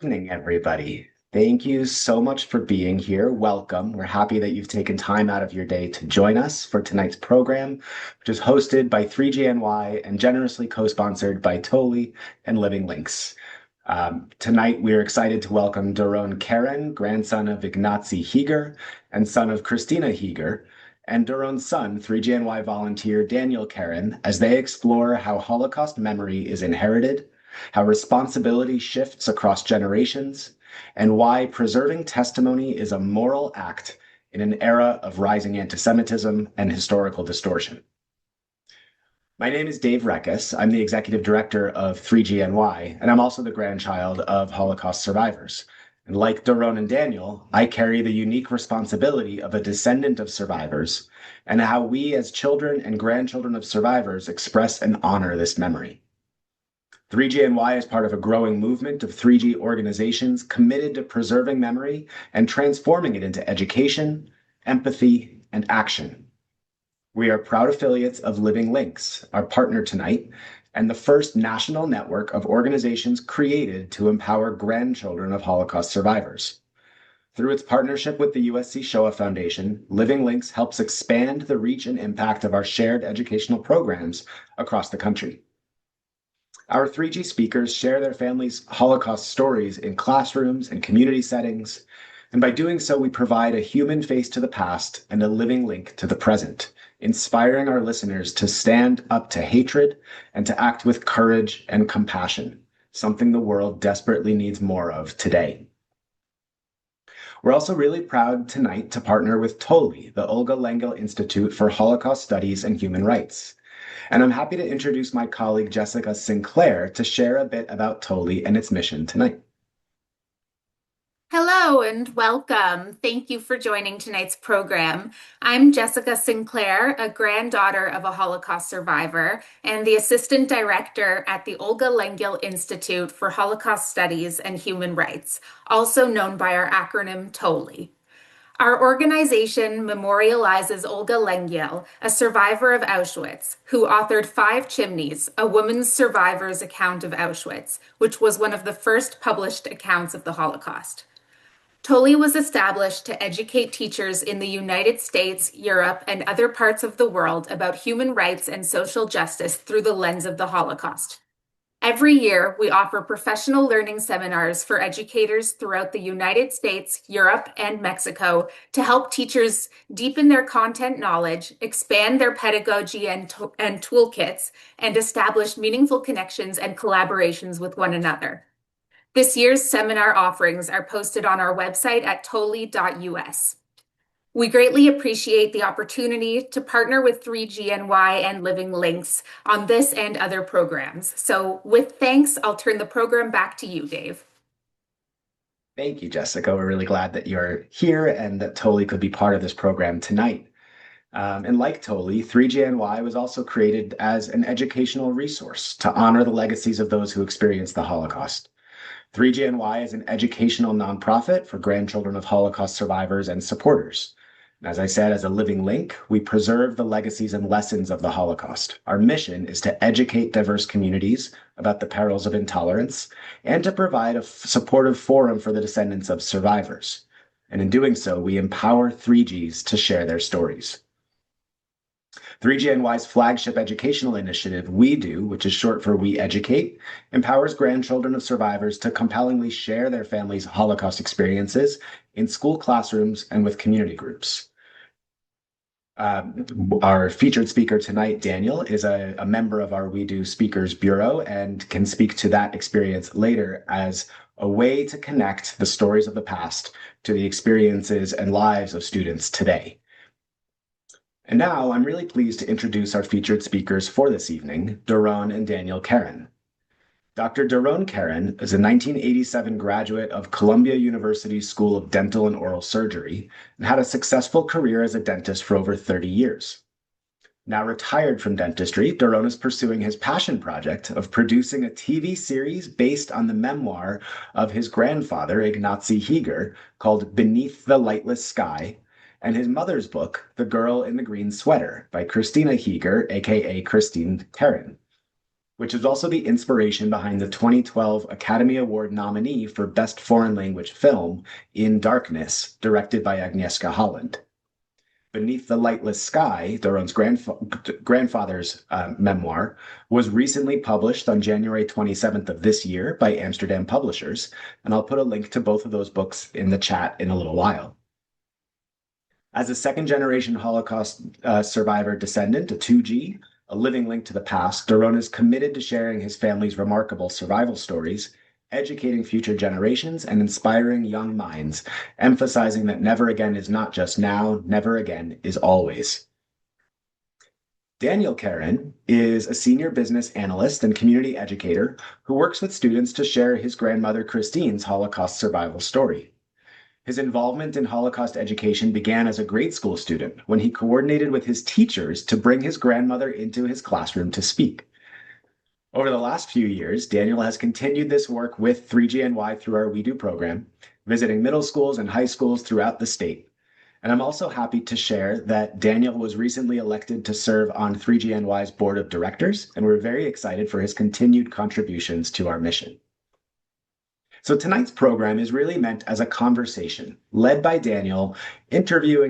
Evening, everybody. Thank you so much for being here. Welcome. We're happy that you've taken time out of your day to join us for tonight's program, which is hosted by 3GNY and generously co-sponsored by Toli and Living Links. Tonight, we're excited to welcome Doron Keren, grandson of Ignacy Chiger and son of Krystyna Chiger, and Doron's son, 3GNY volunteer Daniel Keren, as they explore how Holocaust memory is inherited, how responsibility shifts across generations, and why preserving testimony is a moral act in an era of rising antisemitism and historical distortion. My name is Dave Reckes. I'm the executive director of 3GNY, and I'm also the grandchild of Holocaust survivors. And like Doron and Daniel, I carry the unique responsibility of a descendant of survivors and how we as children and grandchildren of survivors express and honor this memory. 3GNY is part of a growing movement of 3G organizations committed to preserving memory and transforming it into education, empathy, and action. We are proud affiliates of Living Links, our partner tonight, and the first national network of organizations created to empower grandchildren of Holocaust survivors. Through its partnership with the USC Shoah Foundation, Living Links helps expand the reach and impact of our shared educational programs across the country. Our 3G speakers share their families' Holocaust stories in classrooms and community settings, and by doing so, we provide a human face to the past and a living link to the present, inspiring our listeners to stand up to hatred and to act with courage and compassion, something the world desperately needs more of today. We're also really proud tonight to partner with Toli, the Olga Lengel Institute for Holocaust Studies and Human Rights. And I'm happy to introduce my colleague Jessica Sinclair to share a bit about Toli and its mission tonight. Hello and welcome. Thank you for joining tonight's program. I'm Jessica Sinclair, a granddaughter of a Holocaust survivor and the assistant director at the Olga Lengel Institute for Holocaust Studies and Human Rights, also known by our acronym TOLI. Our organization memorializes Olga Lengel, a survivor of Auschwitz, who authored Five Chimneys, a woman's survivor's account of Auschwitz, which was one of the first published accounts of the Holocaust. Toli was established to educate teachers in the United States, Europe, and other parts of the world about human rights and social justice through the lens of the Holocaust. Every year, we offer professional learning seminars for educators throughout the United States, Europe, and Mexico to help teachers deepen their content knowledge, expand their pedagogy and toolkits, and establish meaningful connections and collaborations with one another. This year's seminar offerings are posted on our website at toli.us. We greatly appreciate the opportunity to partner with 3GNY and Living Links on this and other programs. So with thanks, I'll turn the program back to you, Dave. Thank you, Jessica. We're really glad that you're here and that Toli could be part of this program tonight. And like Toli, 3GNY was also created as an educational resource to honor the legacies of those who experienced the Holocaust. 3GNY is an educational nonprofit for grandchildren of Holocaust survivors and supporters. As I said, as a living link, we preserve the legacies and lessons of the Holocaust. Our mission is to educate diverse communities about the perils of intolerance and to provide a supportive forum for the descendants of survivors. And in doing so, we empower 3Gs to share their stories. 3GNY's flagship educational initiative, We Do, which is short for We Educate, empowers grandchildren of survivors to compellingly share their families' Holocaust experiences in school classrooms and with community groups. Our featured speaker tonight, Daniel, is a member of our We Do Speakers Bureau and can speak to that experience later as a way to connect the stories of the past to the experiences and lives of students today. And now I'm really pleased to introduce our featured speakers for this evening, Doron and Daniel Keren. Dr. Doron Keren is a 1987 graduate of Columbia University's School of Dental and Oral Surgery and had a successful career as a dentist for over 30 years. Now retired from dentistry, Doron is pursuing his passion project of producing a TV series based on the memoir of his grandfather, Ignacy Chiger, called Beneath the Lightless Sky, and his mother's book, The Girl in the Green Sweater, by Krystyna Chiger, aka Krystyna Chiger. which is also the inspiration behind the 2012 Academy Award nominee for Best Foreign Language Film, In Darkness, directed by Agnieszka Holland. Beneath the Lightless Sky, Doron's grandfather's memoir, was recently published on January 27th of this year by Amsterdam Publishers, and I'll put a link to both of those books in the chat in a little while. As a second-generation Holocaust survivor descendant, a 2G, a living link to the past, Doron is committed to sharing his family's remarkable survival stories, educating future generations, and inspiring young minds, emphasizing that never again is not just now, never again is always. Daniel Keren is a senior business analyst and community educator who works with students to share his grandmother Krystyna's Holocaust survival story. His involvement in Holocaust education began as a grade school student when he coordinated with his teachers to bring his grandmother into his classroom to speak. Over the last few years, Daniel has continued this work with 3GNY through our We Do program, visiting middle schools and high schools throughout the state. And I'm also happy to share that Daniel was recently elected to serve on 3GNY's board of directors, and we're very excited for his continued contributions to our mission. So tonight's program is really meant as a conversation led by Daniel,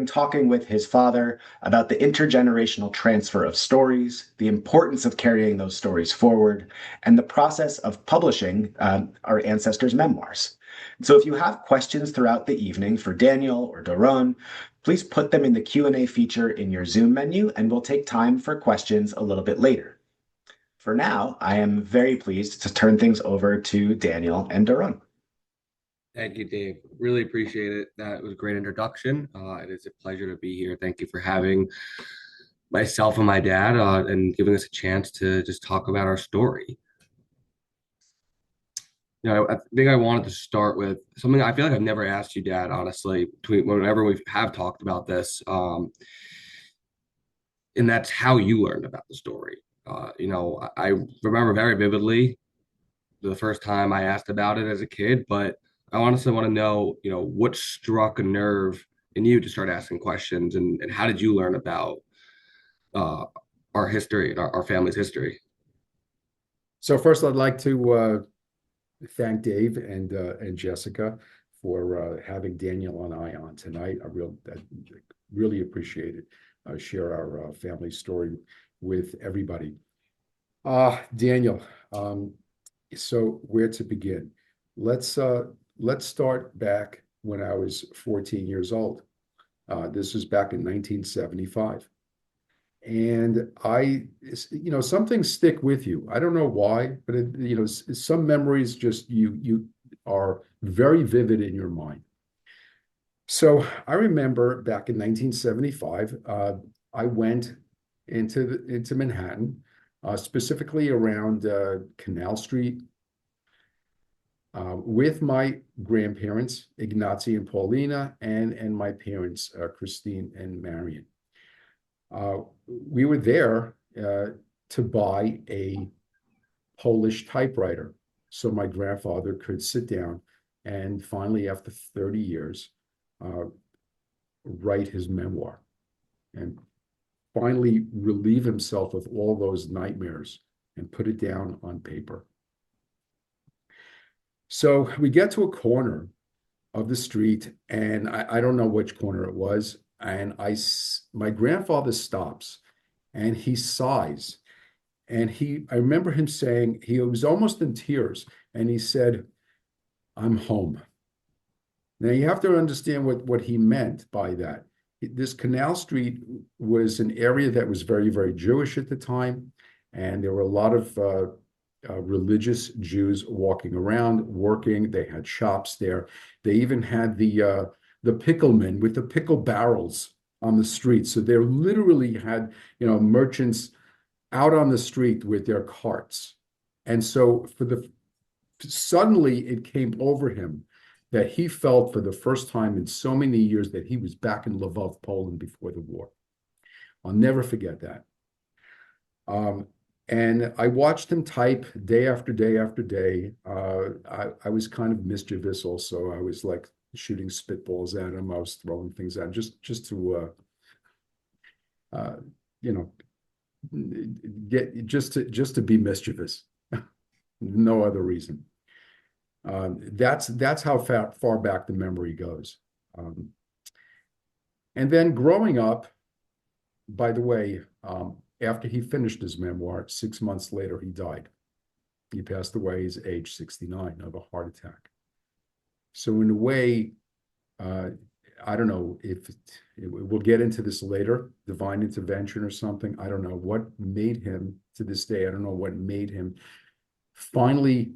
talking with his father about the intergenerational transfer of stories, the importance of carrying those stories forward, and the process of publishing our ancestors' memoirs. So if you have questions throughout the evening for Daniel or Doron, please put them in the Q&A feature in your Zoom menu, and we'll take time for questions a little bit later. For now, I am very pleased to turn things over to Daniel and Doron. Thank you, Dave. Really appreciate it. That was a great introduction. It is a pleasure to be here. Thank you for having myself and my dad and giving us a chance to just talk about our story. I think I wanted to start with something I feel like I've never asked you, Dad, honestly, whenever we have talked about this. And that's how you learned about the story. I remember very vividly the first time I asked about it as a kid, but I honestly want to know, what struck a nerve in you to start asking questions, and how did you learn about our history and our family's history? So first, I'd like to thank Dave and Jessica for having Daniel and I on tonight. I really appreciate it. Share our family story with everybody. Daniel, so where to begin? Let's start back when I was 14 years old. This was back in 1975. And some things stick with you. I don't know why, but some memories just you are very vivid in your mind. So I remember back in 1975, I went into Manhattan, specifically around Canal Street, with my grandparents, Ignacy and Paulina, and my parents, Christine and Marion. We were there to buy a Polish typewriter so my grandfather could sit down and finally, after 30 years, write his memoir and finally relieve himself of all those nightmares and put it down on paper. So we get to a corner of the street, and I don't know which corner it was, and my grandfather stops, and he sighs, and I remember him saying, he was almost in tears, and he said, "I'm home." Now you have to understand what he meant by that. This Canal Street was an area that was very, very Jewish at the time, and there were a lot of religious Jews walking around, working. They had shops there. They even had the picklemen with the pickle barrels on the street. So they literally had, merchants out on the street with their carts. And so suddenly it came over him that he felt for the first time in so many years that he was back in Lvov, Poland before the war. I'll never forget that. And I watched him type day after day after day. I was kind of mischievous also. I was like shooting spitballs at him. I was throwing things at him just to, get just to be mischievous. No other reason. That's how far back the memory goes. And then growing up, by the way, after he finished his memoir, 6 months later, he died. He passed away at age 69 of a heart attack. So in a way, I don't know if we'll get into this later, divine intervention or something. I don't know what made him, to this day, I don't know what made him finally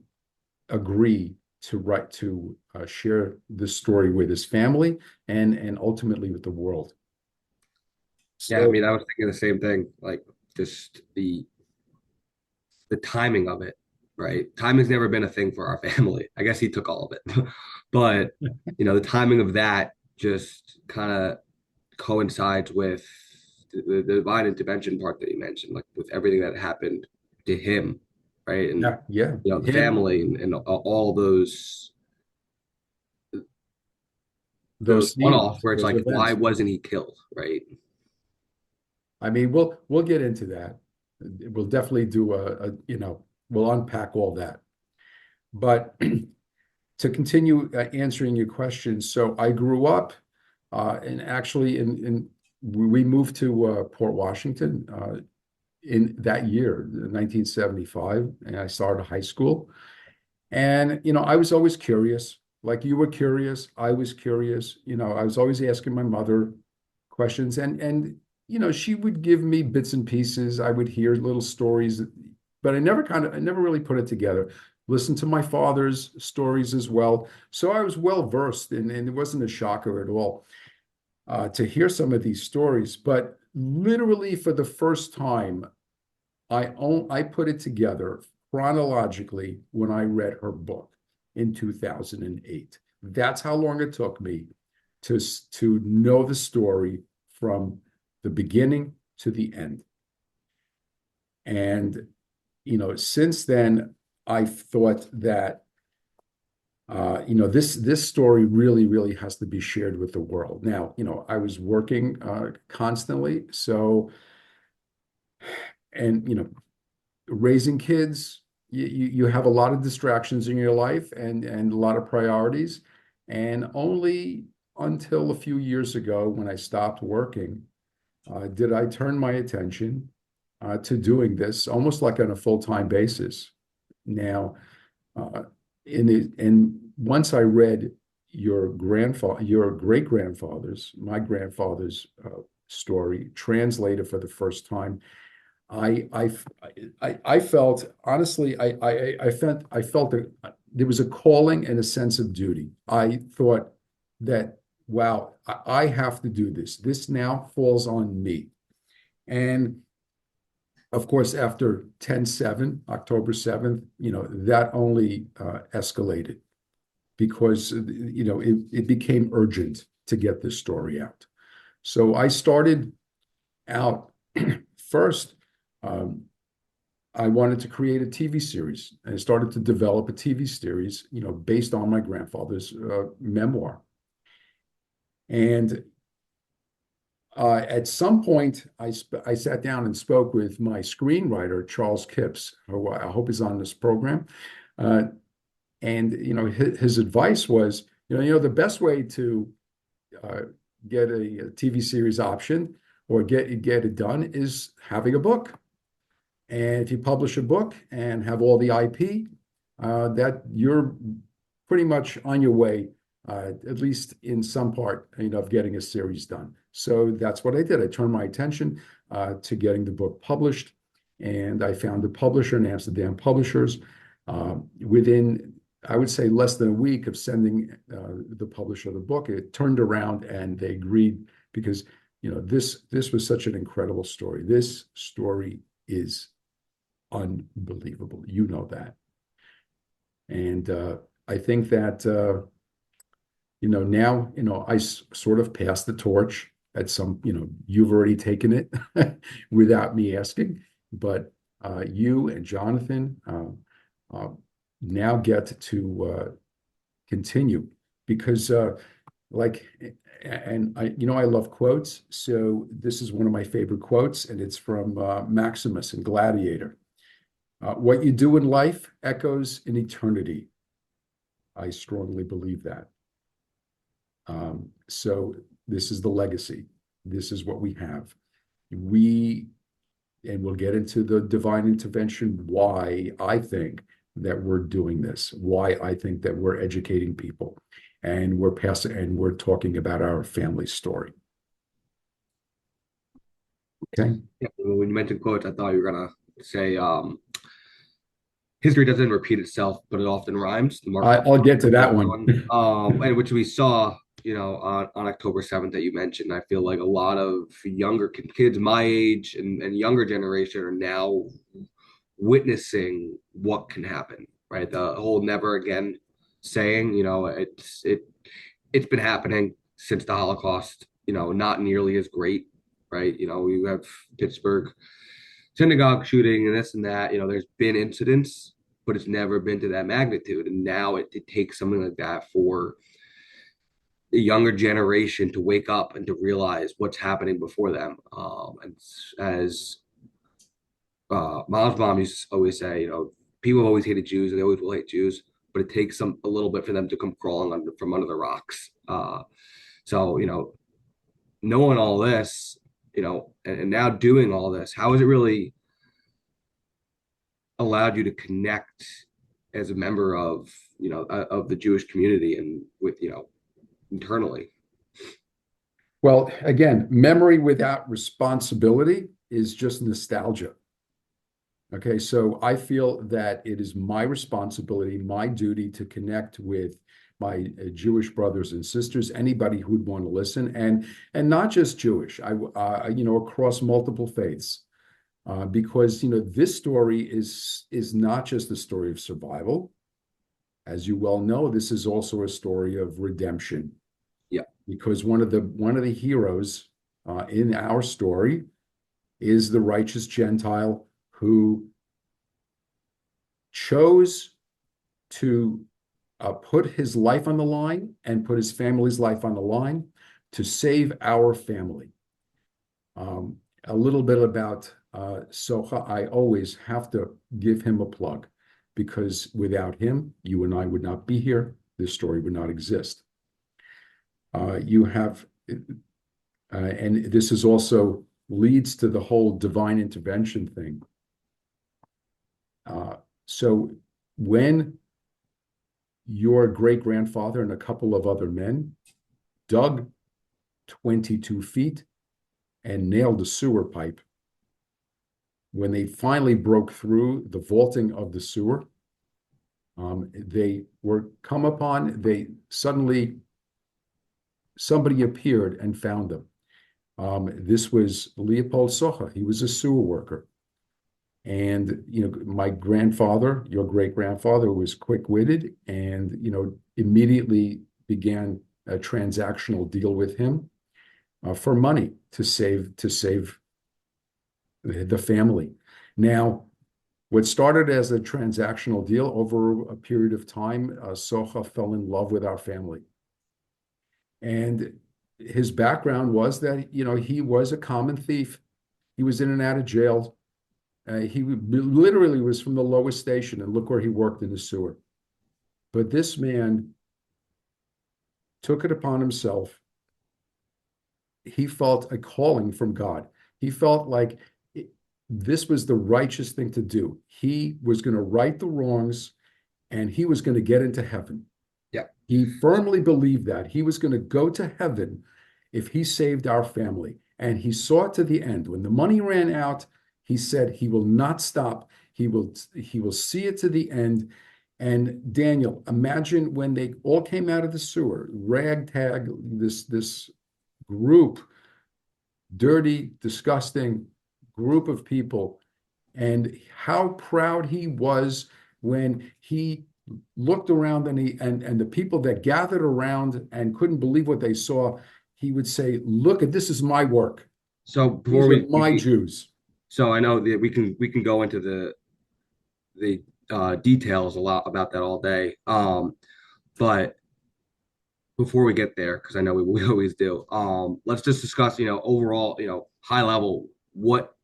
agree to share this story with his family and ultimately with the world. Yeah, I So mean, I was thinking the same thing, like just the timing of it, right? Timing's never been a thing for our family. I guess he took all of it. But, the timing of that just kind of coincides with the divine intervention part that you mentioned, like with everything that happened to him, right? And, yeah, the him, family and all those those one-offs scenes, where it's those like, why events. wasn't he killed, right? I mean, we'll get into that. We'll definitely do we'll unpack all that. But to continue answering your question, so I grew up and actually we moved to Port Washington in that year, 1975, and I started high school. And I was always curious, like you were curious. I was curious. I was always asking my mother questions, and she would give me bits and pieces. I would hear little stories, but I never really put it together. Listened to my father's stories as well, so I was well versed, and it wasn't a shocker at all to hear some of these stories. But literally for the first time, I put it together chronologically when I read her book in 2008. That's how long it took me to know the story from the beginning to the end. And since then, I've thought that this story really has to be shared with the world. Now, I was working constantly, so and raising kids, you have a lot of distractions in your life and a lot of priorities. And only until a few years ago, when I stopped working, did I turn my attention to doing this almost like on a full-time basis. Now, and once I read your great-grandfather's, my grandfather's story, translated for the first time, I felt honestly, I felt that there was a calling and a sense of duty. I thought that, wow, I have to do this. This now falls on me. And of course, after 10/7, October 7th, that only escalated because it became urgent to get this story out. So I started out first. I wanted to create a TV series, and I started to develop a TV series, based on my grandfather's memoir. And at some point, I sat down and spoke with my screenwriter, Charles Kipps, who I hope is on this program. And his advice was, the best way to get a TV series option or get it done is having a book. And if you publish a book and have all the IP, that you're pretty much on your way, at least in some part, of getting a series done. So that's what I did. I turned my attention to getting the book published, and I found a publisher in Amsterdam Publishers. Within, I would say, less than a week of sending the publisher the book, it turned around and they agreed because this was such an incredible story. This story is unbelievable. You know that. And I think that, now, I sort of passed the torch at some, you've already taken it without me asking, but you and Jonathan now get to continue because like, and I love quotes. So this is one of my favorite quotes, and it's from Maximus in Gladiator. What you do in life echoes in eternity. I strongly believe that. So this is the legacy. This is what we have. And we'll get into the divine intervention, why I think that we're doing this, why I think that we're educating people, and we're talking about our family story. Okay. Yeah, when you mentioned quotes, I thought you were gonna say history doesn't repeat itself, but it often rhymes. The Mark I'll get to that one. And which we saw, on October 7th that you mentioned. I feel like a lot of younger kids my age and younger generation are now witnessing what can happen, right? The whole never again saying, it's been happening since the Holocaust, not nearly as great, right? We have Pittsburgh synagogue shooting and this and that. There's been incidents, but it's never been to that magnitude. And now it takes something like that for the younger generation to wake up and to realize what's happening before them. And as Mom's mom used to always say, people have always hated Jews and they always will hate Jews, but it takes a little bit for them to come crawling from under the rocks. So, knowing all this, and now doing all this, how has it really allowed you to connect as a member of, of the Jewish community and with, internally? Well, again, memory without responsibility is just nostalgia. Okay, so I feel that it is my responsibility, my duty to connect with my Jewish brothers and sisters, anybody who would want to listen, and not just Jewish, across multiple faiths, because this story is not just a story of survival. As you well know, this is also a story of redemption. Yeah, because one of the heroes in our story is the righteous Gentile who chose to put his life on the line and put his family's life on the line to save our family. A little bit about Socha. I always have to give him a plug because without him, you and I would not be here. This story would not exist. You have, and this is also leads to the whole divine intervention thing. So when your great-grandfather and a couple of other men dug 22 feet and nailed a sewer pipe, when they finally broke through the vaulting of the sewer, they were come upon, somebody appeared and found them. This was Leopold Socha. He was a sewer worker. And, my grandfather, your great-grandfather, was quick-witted and, immediately began a transactional deal with him for money to save the family. Now, what started as a transactional deal over a period of time, Socha fell in love with our family. And his background was that, he was a common thief. He was in and out of jail. He literally was from the lowest station, and look where he worked in the sewer. But this man took it upon himself. He felt a calling from God. He felt like this was the righteous thing to do. He was going to right the wrongs, and he was going to get into heaven. Yeah. He firmly believed that he was going to go to heaven if he saved our family. And he saw it to the end. When the money ran out, he said he will not stop. He will see it to the end. And Daniel, imagine when they all came out of the sewer, ragtag, this group, dirty, disgusting group of people, and how proud he was when he looked around and the people that gathered around and couldn't believe what they saw, he would say, "Look, this is my work. So before These are my Jews." So I know that we can go into the details a lot about that all day. But before we get there, because I know we always do, let's just discuss, overall, high level, what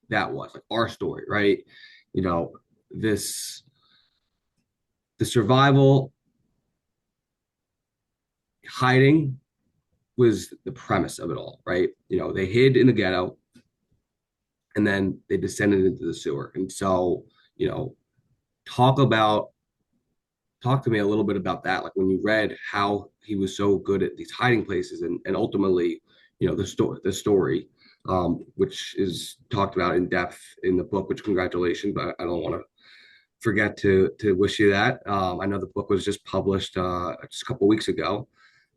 that was, like our story, right? You know, this the survival hiding was the premise of it all, right? They hid in the ghetto and then they descended into the sewer. And so, you know, talk about talk to me a little bit about that. Like when you read how he was so good at these hiding places and ultimately, the story, which is talked about in depth in the book, which congratulations, but I don't want to forget to wish you that. I know the book was just published just a couple weeks ago.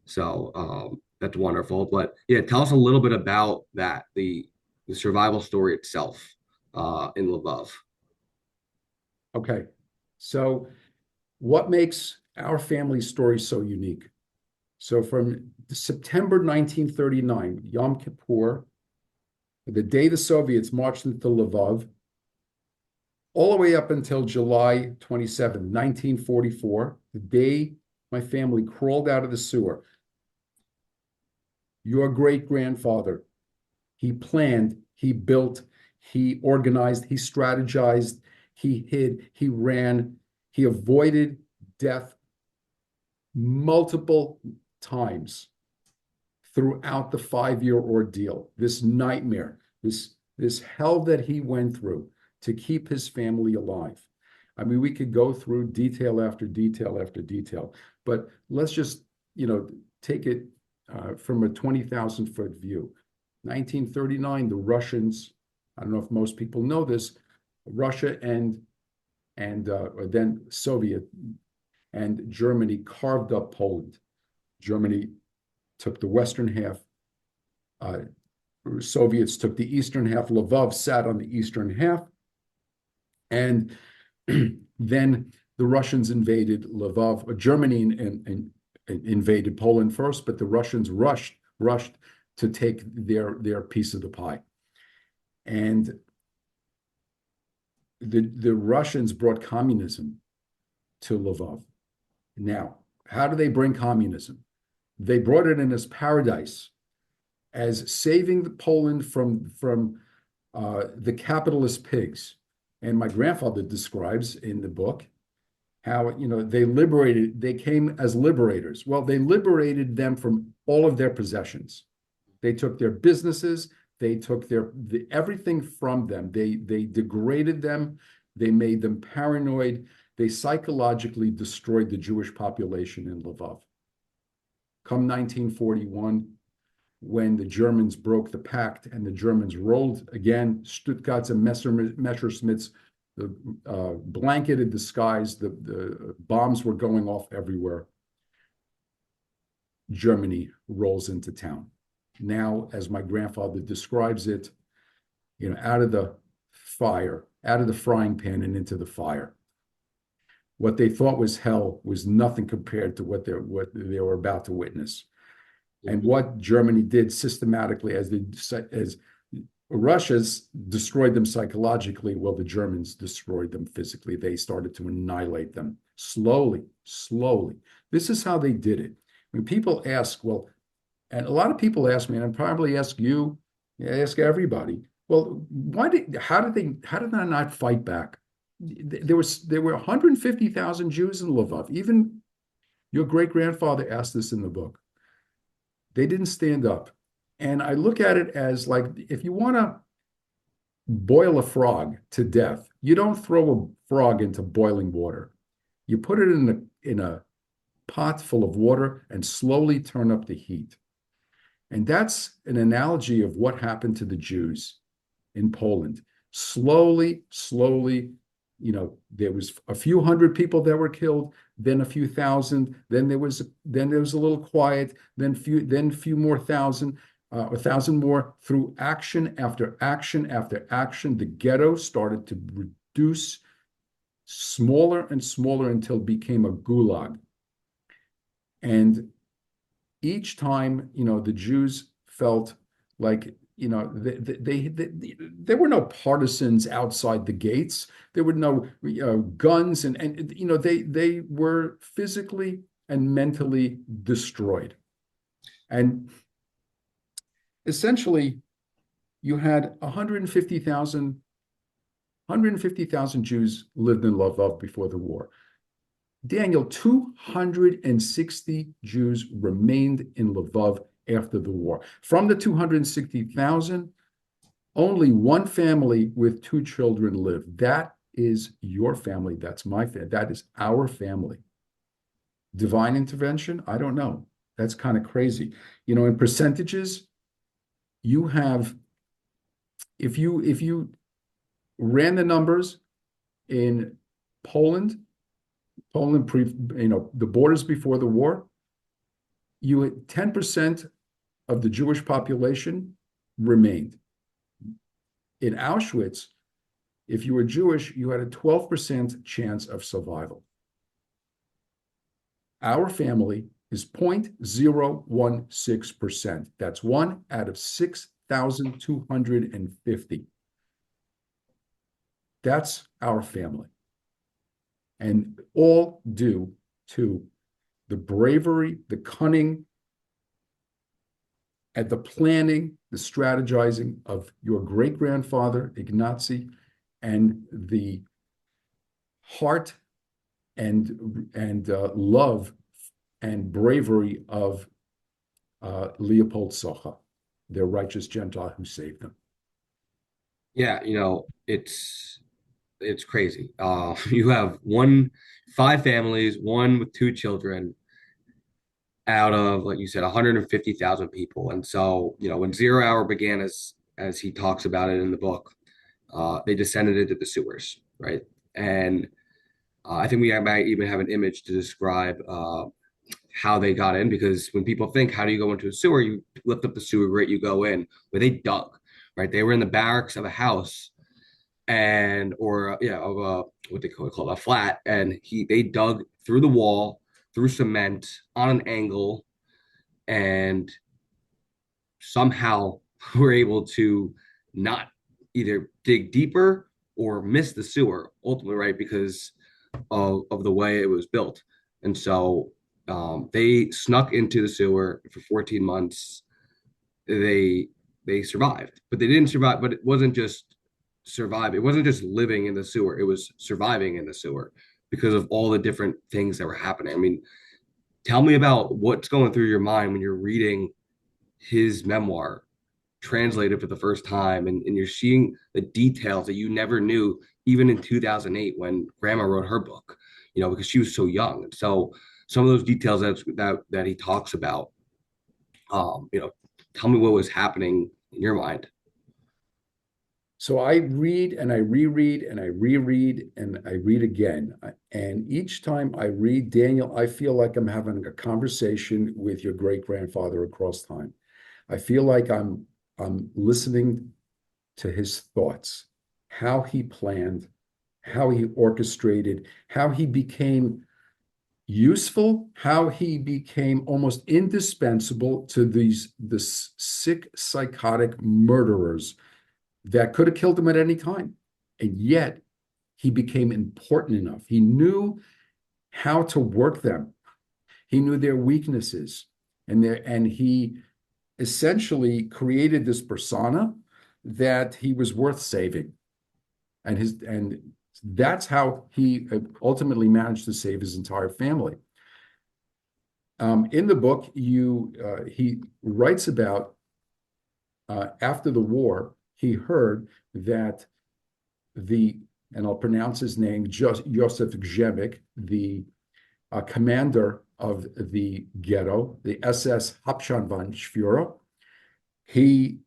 So that's wonderful. But yeah, tell us a little bit about that, the survival story itself in Lvov. Okay. So what makes our family story so unique? So from September 1939, Yom Kippur, the day the Soviets marched into Lvov, all the way up until July 27, 1944, the day my family crawled out of the sewer, your great-grandfather, he planned, he built, he organized, he strategized, he hid, he ran, he avoided death multiple times throughout the 5-year ordeal, this nightmare, this hell that he went through to keep his family alive. I mean, we could go through detail after detail after detail, but let's just, take it from a 20,000-foot view. 1939, the Russians, I don't know if most people know this, Russia and then Soviet and Germany carved up Poland. Germany took the western half. Soviets took the eastern half. Lvov sat on the eastern half. And then the Russians invaded Lvov. Germany invaded Poland first, but the Russians rushed to take their piece of the pie. And the Russians brought communism to Lvov. Now, how do they bring communism? They brought it in as paradise, as saving Poland from the capitalist pigs. And my grandfather describes in the book how they came as liberators. Well, they liberated them from all of their possessions. They took their businesses, they took everything from them. They degraded them, they made them paranoid, they psychologically destroyed the Jewish population in Lvov. Come 1941, when the Germans broke the pact and the Germans rolled again, Stuttgart's and Messerschmitt's, the blanketed the skies, the bombs were going off everywhere. Germany rolls into town. Now, as my grandfather describes it, out of the frying pan and into the fire. What they thought was hell was nothing compared to what they were about to witness. And what Germany did systematically, as Russia's destroyed them psychologically, well, the Germans destroyed them physically. They started to annihilate them slowly. This is how they did it. When people ask, well, and a lot of people ask me, and I probably ask you, ask everybody, well, how did they not fight back? There were 150,000 Jews in Lvov. Even your great-grandfather asked this in the book. They didn't stand up. And I look at it as like, if you want to boil a frog to death, you don't throw a frog into boiling water. You put it in a pot full of water and slowly turn up the heat. And that's an analogy of what happened to the Jews in Poland. Slowly, there was a few hundred people that were killed, then a few thousand, then there was a little quiet, then few more thousand, 1,000 more. Through action after action after action, the ghetto started to reduce smaller and smaller until it became a gulag. And each time, the Jews felt like, there were no partisans outside the gates. There were no guns, and they were physically and mentally destroyed. And essentially, you had 150,000 Jews lived in Lvov before the war. Daniel, 260 Jews remained in Lvov after the war. From the 260,000, only one family with 2 children lived. That is your family. That's my family. That is our family. Divine intervention? I don't know. That's kind of crazy. In percentages, you have, if you ran the numbers in Poland, the borders before the war, you had 10% of the Jewish population remained. In Auschwitz, if you were Jewish, you had a 12% chance of survival. Our family is 0.016%. That's 1 out of 6,250. That's our family. And all due to the bravery, the cunning, and the planning, the strategizing of your great-grandfather, Ignacy, and the heart and love and bravery of Leopold Socha, their righteous Gentile who saved them. Yeah, it's crazy. You have 5 families, one with 2 children, out of, like you said, 150,000 people. And so, when Zero Hour began, as he talks about it in the book, they descended into the sewers, right? And I think we might even have an image to describe how they got in, because when people think, how do you go into a sewer? You lift up the sewer grate, you go in. Where they dug, right? They were in the barracks of a house, of a, what they call a flat, and they dug through the wall, through cement, on an angle, and somehow were able to not either dig deeper or miss the sewer, ultimately, right? Because of the way it was built. And so they snuck into the sewer for 14 months. They survived, but they didn't survive. But it wasn't just survive. It wasn't just living in the sewer. It was surviving in the sewer because of all the different things that were happening. I mean, tell me about what's going through your mind when you're reading his memoir translated for the first time, and you're seeing the details that you never knew, even in 2008 when grandma wrote her book, because she was so young. And so some of those details that he talks about, tell me what was happening in your mind. So I read and I reread and I reread and I read again. And each time I read Daniel, I feel like I'm having a conversation with your great-grandfather across time. I feel like I'm listening to his thoughts, how he planned, how he orchestrated, how he became useful, how he became almost indispensable to the sick, psychotic murderers that could have killed him at any time. And yet he became important enough. He knew how to work them. He knew their weaknesses, and he essentially created this persona that he was worth saving. And that's how he ultimately managed to save his entire family. In the book, he writes about after the war, he heard that and I'll pronounce his name, Joseph Grzemik, the commander of the ghetto, the SS Hauptstandführer, he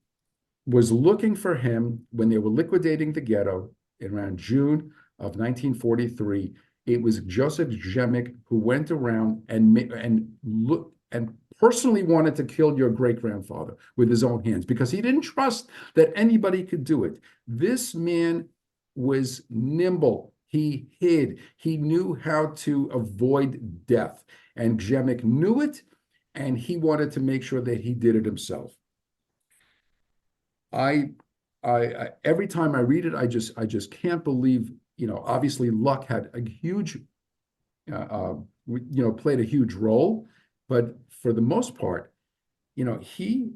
was looking for him when they were liquidating the ghetto around June of 1943. It was Joseph Grzemik who went around and looked and personally wanted to kill your great-grandfather with his own hands because he didn't trust that anybody could do it. This man was nimble. He hid. He knew how to avoid death. And Grzemik knew it, and he wanted to make sure that he did it himself. I every time I read it, I just can't believe, obviously luck had a huge played a huge role, but for the most part, he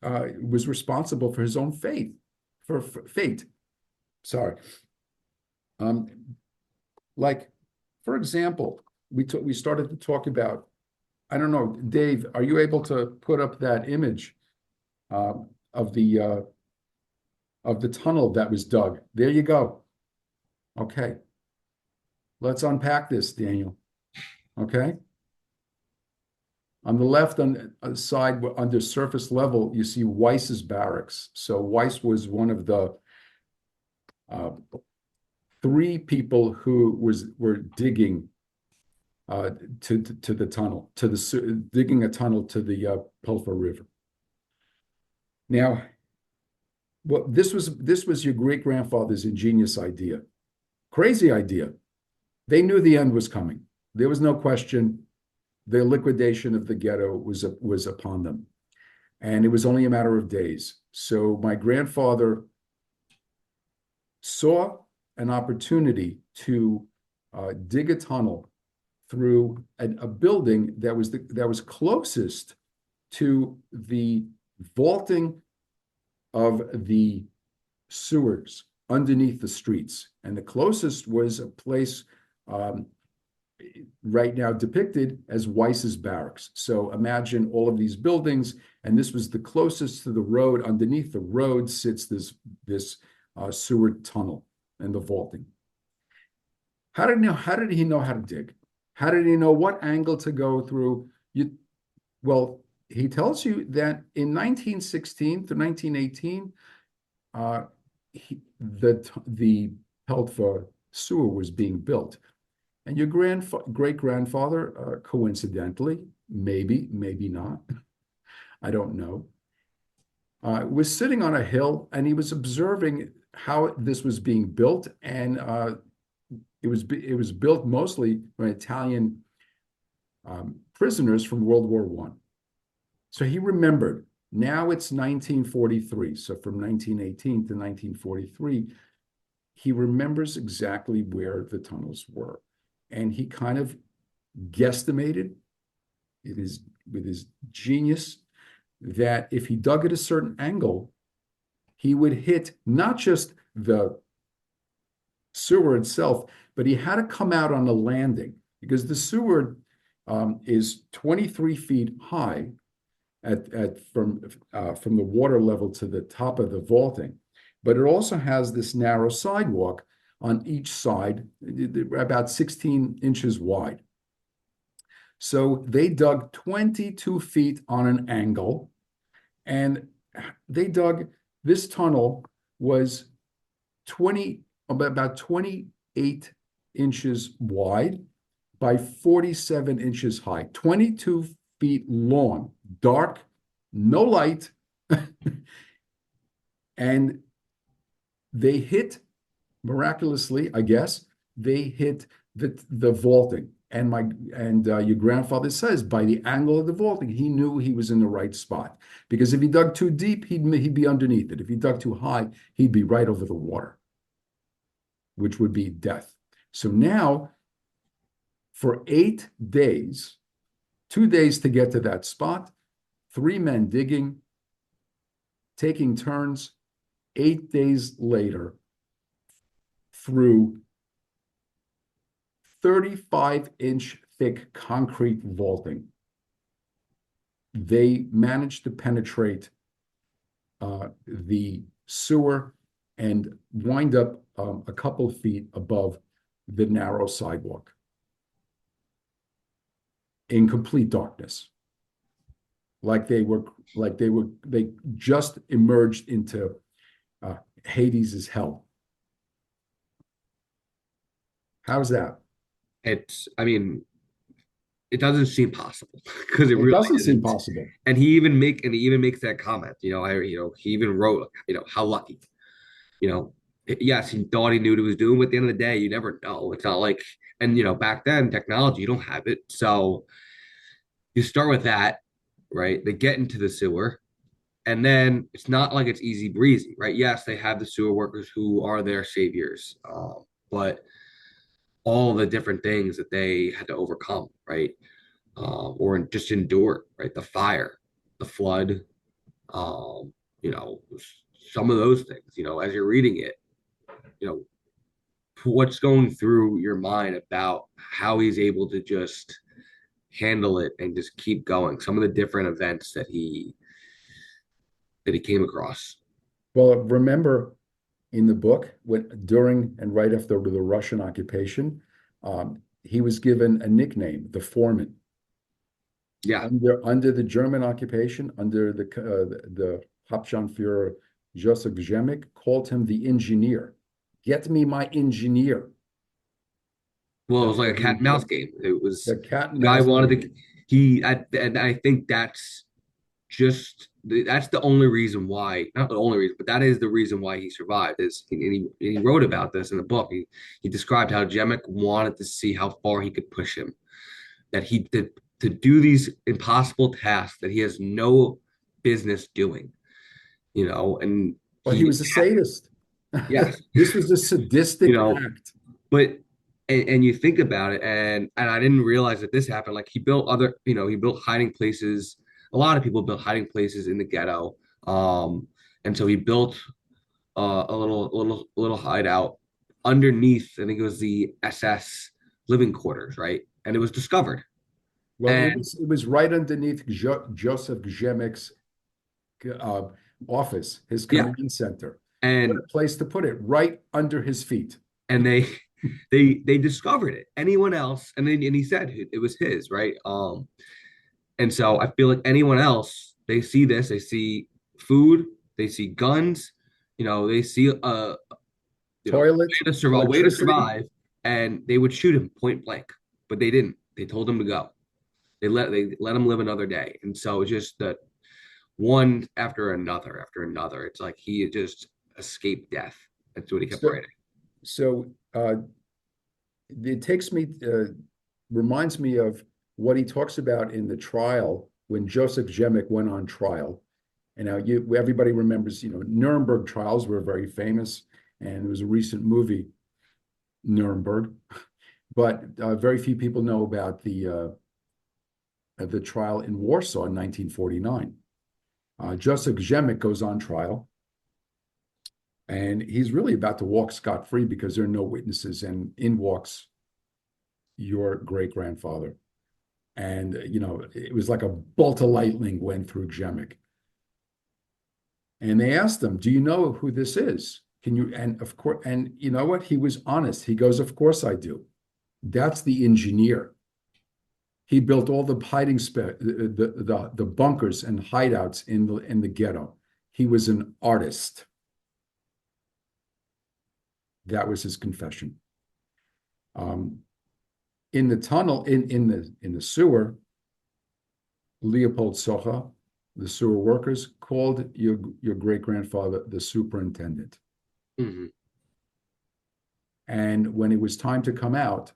was responsible for his own fate. Sorry. Um, like, for example, we started to talk about, I don't know, Dave, are you able to put up that image uh, of the tunnel that was dug? There you go. Okay. Let's unpack this, Daniel. Okay. On the left on the side under surface level, you see Weiss's barracks. So Weiss was one of the uh, three people who were digging to the tunnel, digging a tunnel to the Pulfa River. Now, well, this was your great-grandfather's ingenious idea. Crazy idea. They knew the end was coming. There was no question. The liquidation of the ghetto was upon them. And it was only a matter of days. So my grandfather saw an opportunity to dig a tunnel through a building that was closest to the vaulting of the sewers underneath the streets. And the closest was a place right now depicted as Weiss's barracks. So imagine all of these buildings, and this was the closest to the road. Underneath the road sits this sewer tunnel and the vaulting. How did he know how to dig? How did he know what angle to go through? Well, he tells you that in 1916 to 1918, the Peltva sewer was being built. And your great-grandfather, coincidentally, maybe not, I don't know, was sitting on a hill, and he was observing how this was being built, and it was built mostly by Italian prisoners from World War I. So he remembered. Now it's 1943. So from 1918 to 1943, he remembers exactly where the tunnels were. And he kind of guesstimated with his genius that if he dug at a certain angle, he would hit not just the sewer itself, but he had to come out on a landing because the sewer is 23 feet high from the water level to the top of the vaulting. But it also has this narrow sidewalk on each side, about 16 inches wide. So they dug 22 feet on an angle, and this tunnel was about 28 inches wide by 47 inches high, 22 feet long, dark, no light, and they hit, miraculously, I guess, they hit the vaulting. And your grandfather says by the angle of the vaulting, he knew he was in the right spot. Because if he dug too deep, he'd be underneath it. If he dug too high, he'd be right over the water, which would be death. So now, for 8 days, 2 days to get to that spot, 3 men digging, taking turns, 8 days later, through 35-inch thick concrete vaulting, they managed to penetrate the sewer and wind up a couple feet above the narrow sidewalk in complete darkness, like they just emerged into Hades's hell. How's that? I mean, it doesn't seem possible because it really doesn't seem isn't. possible. And he even makes that comment. He even wrote, how lucky. Yes, he thought he knew what he was doing, but at the end of the day, you never know. It's not like, and back then, technology, you don't have it. So you start with that, right? They get into the sewer, and then it's not like it's easy breezy, right? Yes, they have the sewer workers who are their saviors, but all the different things that they had to overcome, right? Or just endure, right? The fire, the flood, um, you know, some of those things, as you're reading it, you know, what's going through your mind about how he's able to just handle it and just keep going. Some of the different events that he came across. Well, remember in the book, during and right after the Russian occupation, he was given a nickname, the Foreman. Yeah. Under the German occupation, under the Hauptstandführer Joseph Gzemik called him the engineer. Get me my engineer. Well, it was like a cat and mouse game. It was The cat and the guy mouse wanted game. and I think that's the only reason why, not the only reason, but that is the reason why he survived. And he wrote about this in the book. He described how Gzemik wanted to see how far he could push him, that he did to do these impossible tasks that he has no business doing, and Well, he was a sadist. yes, This was a sadistic act. but and you think about it, and I didn't realize that this happened. Like he built hiding places. A lot of people built hiding places in the ghetto, and so he built a little hideout underneath. I think it was the SS living quarters, right? And it was discovered. Well, And it was right underneath Joseph Gzemik's office, his yeah, command center. What and a place to put it, right under his feet. and they discovered it. Anyone else, and he said it was his, right? And so I feel like anyone else, they see this, they see food, they see guns, they see Toilets, a way to electricity. survive, and they would shoot him point blank, but they didn't. They told him to go. They let him live another day, and so it's just that one after another. It's like he just escaped death. That's what he kept writing. So it reminds me of what he talks about in the trial when Joseph Gzemik went on trial. And now everybody remembers, Nuremberg trials were very famous, and there was a recent movie, Nuremberg, but very few people know about the trial in Warsaw in 1949. Joseph Gzemik goes on trial, and he's really about to walk scot-free because there are no witnesses, and in walks your great-grandfather. And, it was like a bolt of lightning went through Gzemik. And they asked him, do you know who this is? And of course, and you know what? He was honest. He goes, of course I do. That's the engineer. He built all the the bunkers and hideouts in the ghetto. He was an artist. That was his confession. In the tunnel, in the sewer, Leopold Socha, the sewer workers, called your great-grandfather the superintendent. Mm-hmm. And when it was time to come out,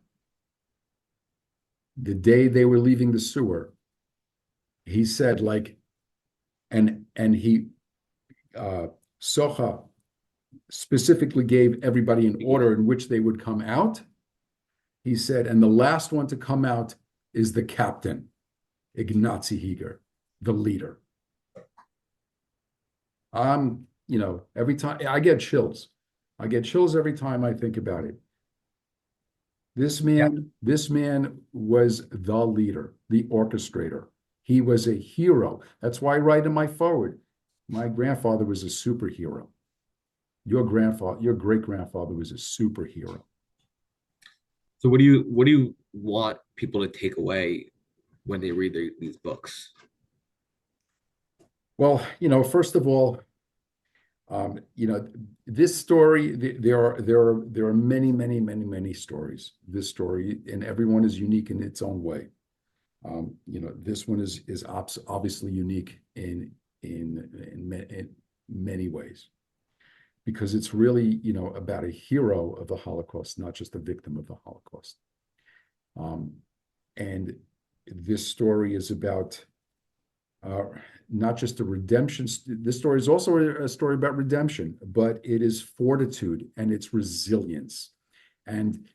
the day they were leaving the sewer, he said, Socha specifically gave everybody an order in which they would come out. He said, and the last one to come out is the captain, Ignacy Chiger, the leader. Every time I get chills. I get chills every time I think about it. This man was the leader, the orchestrator. He was a hero. That's why I write in my foreword, my grandfather was a superhero. Your great-grandfather was a superhero. So what do you want people to take away when they read these books? Well, first of all, this story, there are many, many, many, many stories. This story, and everyone is unique in its own way. This one is obviously unique in many ways, because it's really, about a hero of the Holocaust, not just a victim of the Holocaust. And this story is about not just a redemption. This story is also a story about redemption, but it is fortitude and it's resilience. And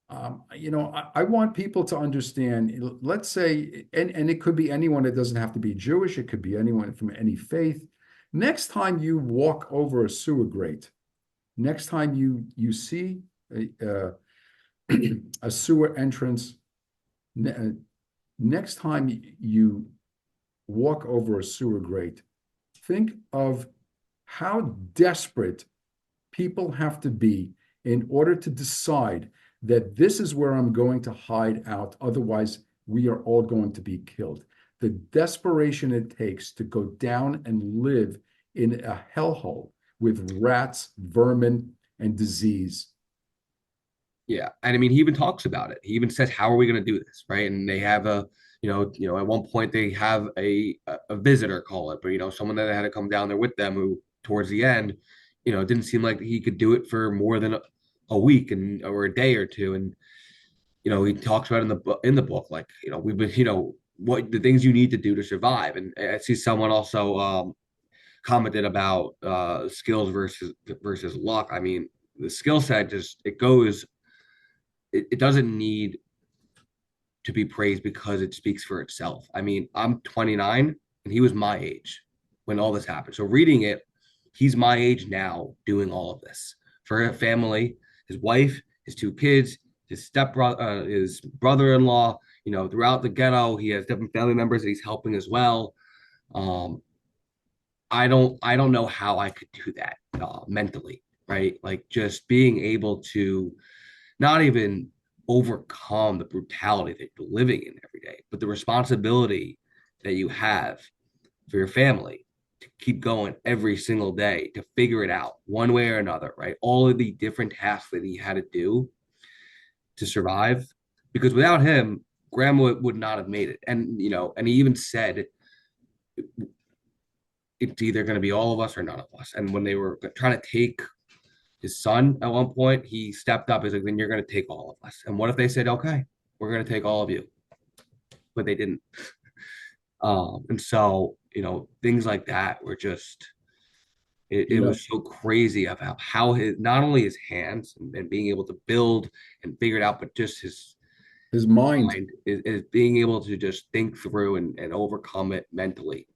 I want people to understand, let's say, and it could be anyone, it doesn't have to be Jewish, it could be anyone from any faith. Next time you walk over a sewer grate, next time you see a, a sewer entrance, next time you walk over a sewer grate, think of how desperate people have to be in order to decide that this is where I'm going to hide out. Otherwise, we are all going to be killed. The desperation it takes to go down and live in a hellhole with rats, vermin, and disease. Yeah, and I mean, he even talks about it. He even says, "How are we going to do this?" Right? And they have at one point they have a visitor, call it, but someone that had to come down there with them, who towards the end, it didn't seem like he could do it for more than a week or a day or two. And he talks about in the book, like we've been what the things you need to do to survive. And I see someone also commented about skills versus luck. I mean, the skill set it doesn't need to be praised because it speaks for itself. I mean, I'm 29 and he was my age when all this happened. So reading it, he's my age now doing all of this for a family, his wife, his two kids, his stepbrother, his brother-in-law, throughout the ghetto, he has different family members that he's helping as well. I don't know how I could do that mentally, right? Like just being able to not even overcome the brutality that you're living in every day, but the responsibility that you have for your family to keep going every single day, to figure it out one way or another, right? All of the different tasks that he had to do to survive, because without him, grandma would not have made it. And, and he even said, it's either going to be all of us or none of us. And when they were trying to take his son at one point, he stepped up. He's like, then you're going to take all of us. And what if they said, okay, we're going to take all of you? But they didn't. And so, things like that were just, it was so crazy about how not only his hands and being able to build and figure it out, but just his mind is being able to just think through and overcome it mentally.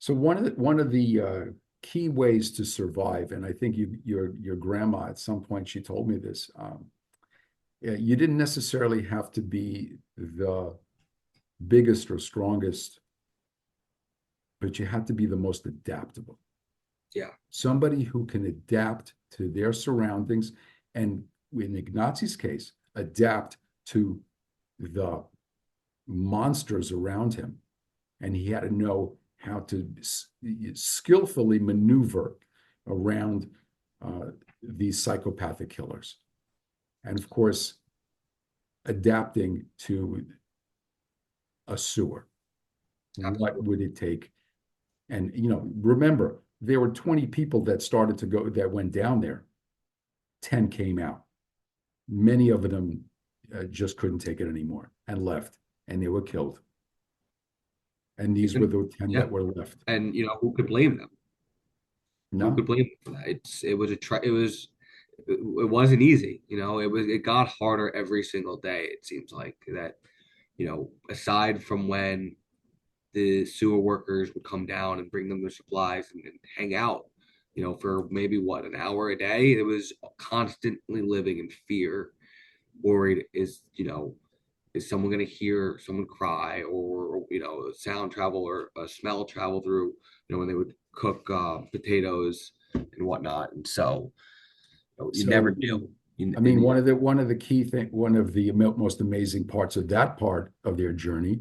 So one of the key ways to survive, and I think your grandma at some point she told me this. You didn't necessarily have to be the biggest or strongest, but you had to be the most adaptable. Yeah, somebody who can adapt to their surroundings, and in Ignacy's case, adapt to the monsters around him, and he had to know how to skillfully maneuver around these psychopathic killers. And of course, adapting to a sewer. Absolutely. What would it take? And, remember, there were 20 people that went down there. 10 came out. Many of them just couldn't take it anymore and left, and they were killed. And these were the 10 that were left. And who could blame them? No. Who could blame them for that? It wasn't easy. It got harder every single day. It seems like that. Aside from when the sewer workers would come down and bring them their supplies and hang out, for maybe an hour a day, it was constantly living in fear, worried is someone going to hear someone cry, or a sound travel or a smell travel through, when they would cook potatoes and whatnot. And so you never knew. One of the key thing, one of the most amazing parts of that part of their journey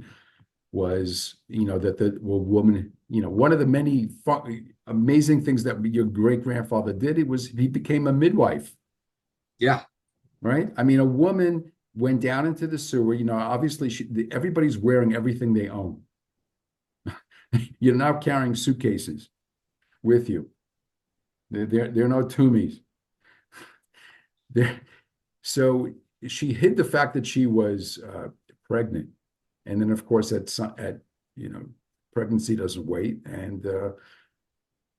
was, that the woman, one of the many amazing things that your great grandfather did, he became a midwife. Yeah. Right. A woman went down into the sewer. Obviously, everybody's wearing everything they own. You're now carrying suitcases with you. They're no Toomies. So she hid the fact that she was pregnant, and then of course pregnancy doesn't wait, and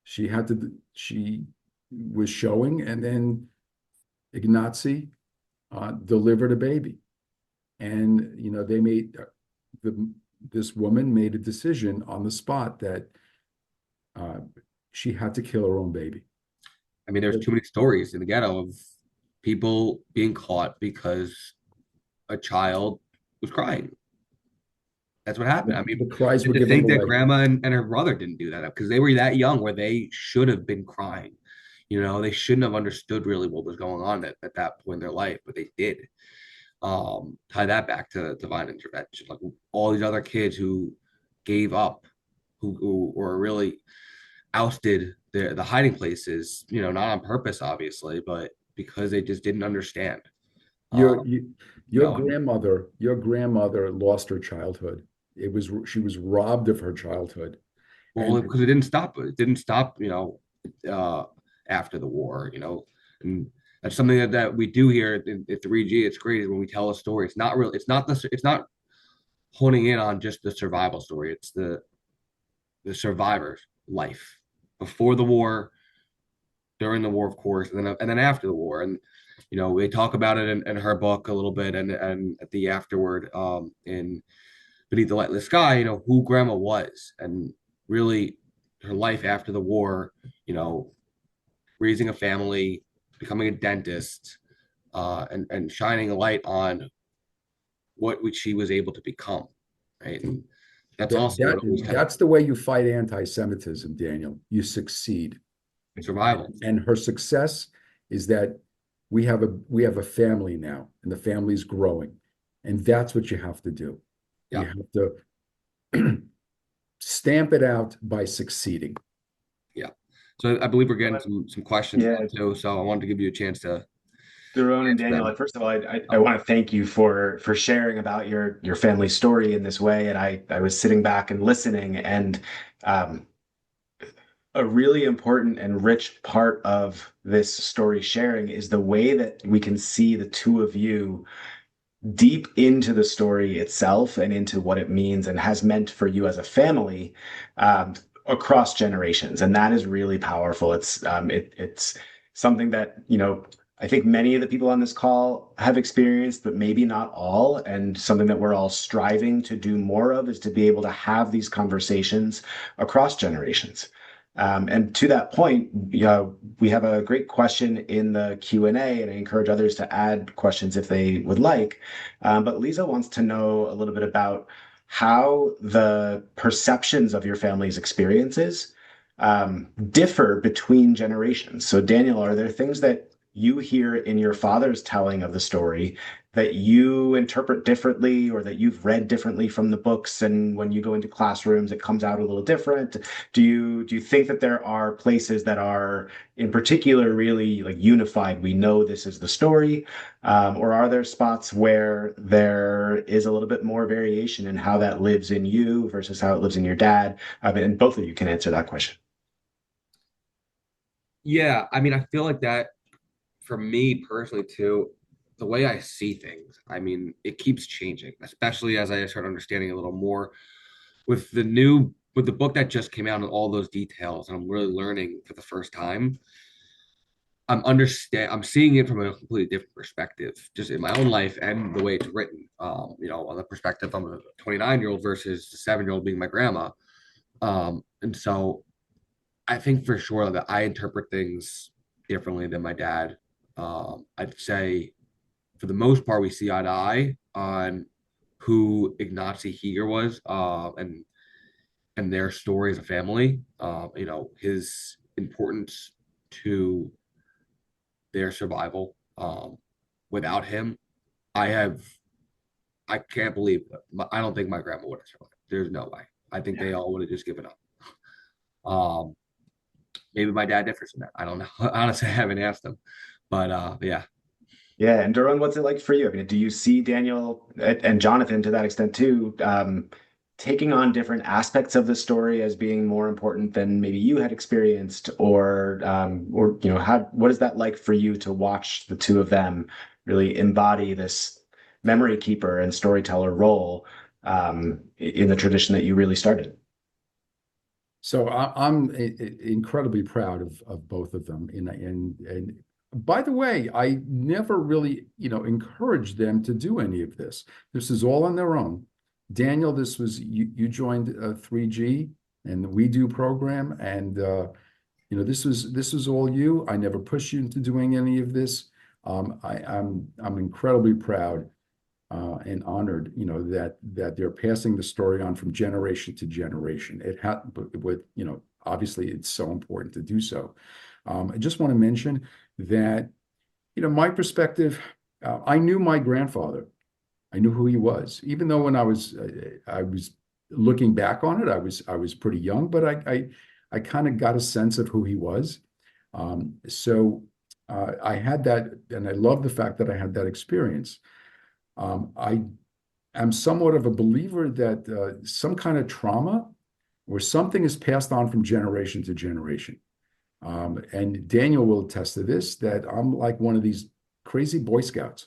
she was showing, and then Ignacy delivered a baby. And, they made this woman made a decision on the spot that she had to kill her own baby. I mean, there's too many stories in the ghetto of people being caught because a child was crying. That's what happened. I mean, The cries were to given think that away. grandma and her brother didn't do that because they were that young where they should have been crying. They shouldn't have understood really what was going on at that point in their life, but they did. Tie that back to divine intervention. Like all these other kids who gave up, who were really ousted the hiding places, not on purpose, obviously, but because they just didn't understand. Your Um, you, you your know, and grandmother lost her childhood. She was robbed of her childhood. well, And because it didn't stop. It didn't stop, after the war, and that's something that we do here at 3G. It's great when we tell a story. It's not real. It's not honing in on just the survival story. It's the survivor's life before the war, during the war, of course, and then after the war. And we talk about it in her book a little bit, and at the afterward, in Beneath the Lightless Sky, who grandma was, and really her life after the war, raising a family, becoming a dentist, and shining a light on what she was able to become, right? And that's also what always kind of that's the way you fight anti-Semitism, Daniel. You succeed. survival. And her success is that we have a family now, and the family's growing. And that's what you have to do. Yeah. You have to stamp it out by succeeding. Yeah. So I believe we're getting some questions Yeah. too. So I wanted to give you a chance to Doron and answer Daniel, them. first of all, I want to thank you for sharing about your family story in this way. And I was sitting back and listening, and um, a really important and rich part of this story sharing is the way that we can see the two of you deep into the story itself and into what it means and has meant for you as a family, across generations. And that is really powerful. It's something that, I think many of the people on this call have experienced, but maybe not all. And something that we're all striving to do more of is to be able to have these conversations across generations. And to that point, we have a great question in the Q&A, and I encourage others to add questions if they would like. But Lisa wants to know a little bit about how the perceptions of your family's experiences differ between generations. So, Daniel, are there things that you hear in your father's telling of the story that you interpret differently, or that you've read differently from the books, and when you go into classrooms it comes out a little different? Do you think that there are places that are in particular really like unified, we know this is the story, or are there spots where there is a little bit more variation in how that lives in you versus how it lives in your dad? And both of you can answer that question. Yeah, I mean, I feel like that for me personally too, the way I see things, I mean, it keeps changing, especially as I start understanding a little more with the book that just came out and all those details, and I'm really learning for the first time. I'm seeing it from a completely different perspective, just in my own life and the way it's written. On the perspective of a 29-year-old versus the 7-year-old being my grandma. And so I think for sure that I interpret things differently than my dad. I'd say for the most part, we see eye to eye on who Ignacy Chiger was, and their story as a family. His importance to their survival. Without him, I can't believe I don't think my grandma would have survived. There's no way. I think they all would have just given up. Um, Maybe my dad differs in that. I don't know. Honestly, I haven't asked him, but yeah. Yeah, and Doron, what's it like for you? I mean, do you see Daniel and Jonathan to that extent too, taking on different aspects of the story as being more important than maybe you had experienced, or what is that like for you to watch the two of them really embody this memory keeper and storyteller role, in the tradition that you really started? So I'm incredibly proud of both of them, and by the way, I never really, encouraged them to do any of this. This is all on their own. Daniel, this was you joined 3G and the We Do program, and this was all you. I never pushed you into doing any of this. I'm incredibly proud and honored, that they're passing the story on from generation to generation. Obviously, it's so important to do so. I just want to mention that, my perspective. I knew my grandfather. I knew who he was, even though when I was looking back on it, I was pretty young, but I kind of got a sense of who he was. So I had that, and I love the fact that I had that experience. I am somewhat of a believer that some kind of trauma or something is passed on from generation to generation. And Daniel will attest to this, that I'm like one of these crazy Boy Scouts.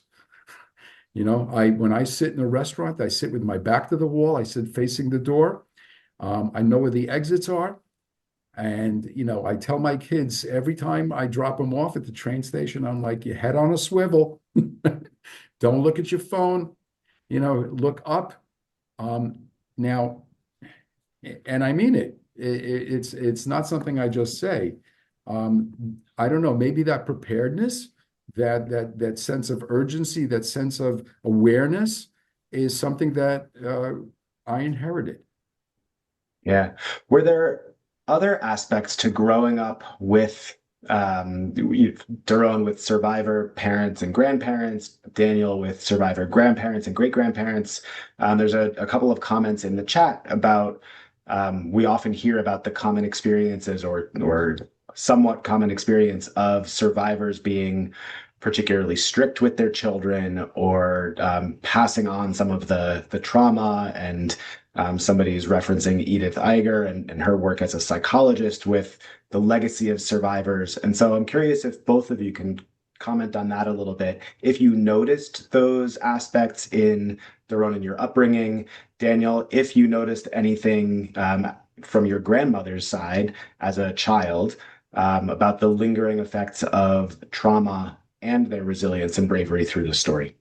When I sit in a restaurant, I sit with my back to the wall. I sit facing the door. I know where the exits are. And, I tell my kids every time I drop them off at the train station, I'm like, your head on a swivel. Don't look at your phone, look up. Now, and I mean it. It's not something I just say. I don't know, maybe that preparedness, that sense of urgency, that sense of awareness is something that I inherited. Yeah. Were there other aspects to growing up with Doron with survivor parents and grandparents, Daniel with survivor grandparents and great grandparents? There's a couple of comments in the chat about we often hear about the common experiences or somewhat common experience of survivors being particularly strict with their children or passing on some of the trauma. And somebody's referencing Edith Eiger and her work as a psychologist with the legacy of survivors. And so I'm curious if both of you can comment on that a little bit. If you noticed those aspects in Doron in your upbringing, Daniel, if you noticed anything from your grandmother's side as a child about the lingering effects of trauma and their resilience and bravery through the story.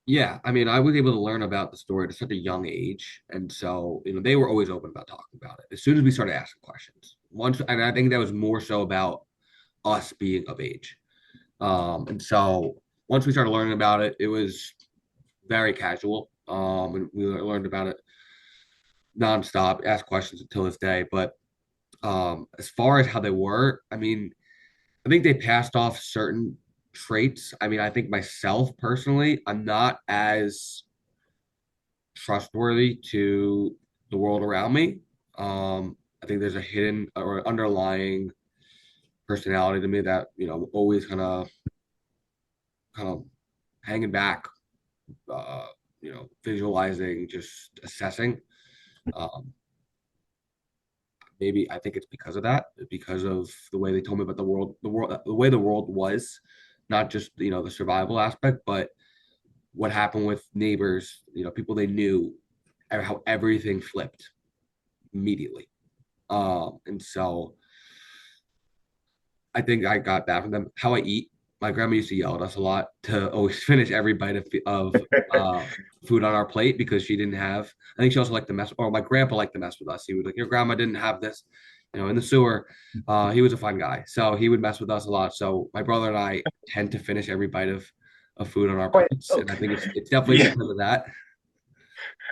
Yeah, I mean, I was able to learn about the story at such a young age, and so they were always open about talking about it. As soon as we started asking questions, and I think that was more so about us being of age. And so once we started learning about it, it was very casual. And we learned about it nonstop, asked questions until this day. But as far as how they were, I mean, I think they passed off certain traits. I mean, I think myself personally, I'm not as trustworthy to the world around me. I think there's a hidden or underlying personality to me that always kind of hanging back, visualizing, just assessing. Um, Maybe I think it's because of that, because of the way they told me about the way the world was, not just the survival aspect, but what happened with neighbors, people they knew, how everything flipped immediately. And so I think I got that from them. How I eat, my grandma used to yell at us a lot to always finish every bite of food on our plate because she didn't have. I think she also liked to mess, or my grandpa liked to mess with us. He was like, "Your grandma didn't have this." In the sewer. He was a fun guy, so he would mess with us a lot. So my brother and I tend to finish every bite of food on our Wait, plates, and I okay. think it's definitely Yeah. because of that.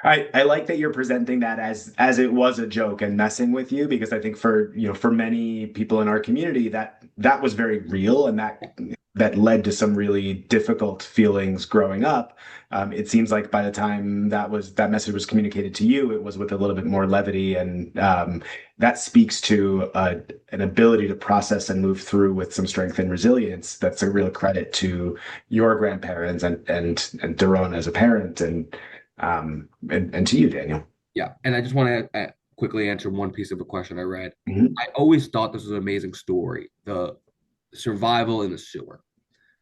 I like that you're presenting that as it was a joke and messing with you, because I think for many people in our community that was very real, and that led to some really difficult feelings growing up. It seems like by the time that message was communicated to you, it was with a little bit more levity, and that speaks to an ability to process and move through with some strength and resilience. That's a real credit to your grandparents and Doron as a parent, and to you, Daniel. Yeah, and I just want to quickly answer one piece of a question I read. Mhm. I always thought this was an amazing story, the survival in the sewer,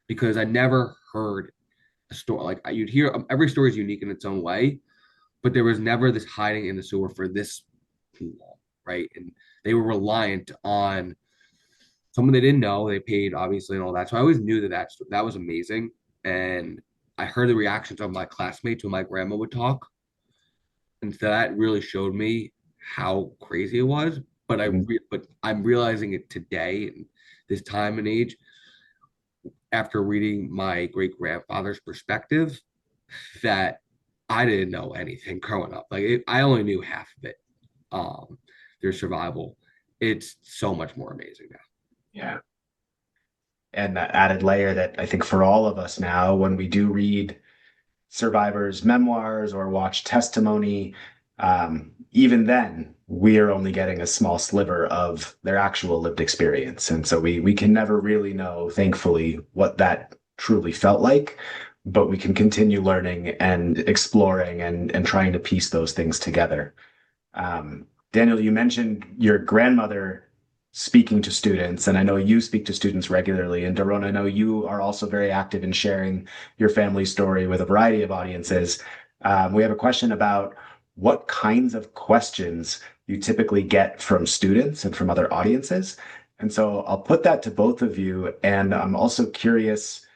because I never heard a story like you'd hear. Every story is unique in its own way, but there was never this hiding in the sewer for this long, right? And they were reliant on someone they didn't know. They paid obviously and all that. So I always knew that was amazing. And I heard the reactions of my classmates when my grandma would talk, and so that really showed me how crazy it was. But Mhm. but I'm realizing it today, in this time and age, after reading my great grandfather's perspective, that I didn't know anything growing up. I only knew half of it. Um, their survival. It's so much more amazing now. Yeah. And that added layer that I think for all of us now, when we do read survivors' memoirs or watch testimony, even then, we are only getting a small sliver of their actual lived experience. And so we can never really know, thankfully, what that truly felt like, but we can continue learning and exploring and trying to piece those things together. Daniel, you mentioned your grandmother speaking to students, and I know you speak to students regularly. And Doron, I know you are also very active in sharing your family story with a variety of audiences. We have a question about what kinds of questions you typically get from students and from other audiences. And so I'll put that to both of you. And I'm also curious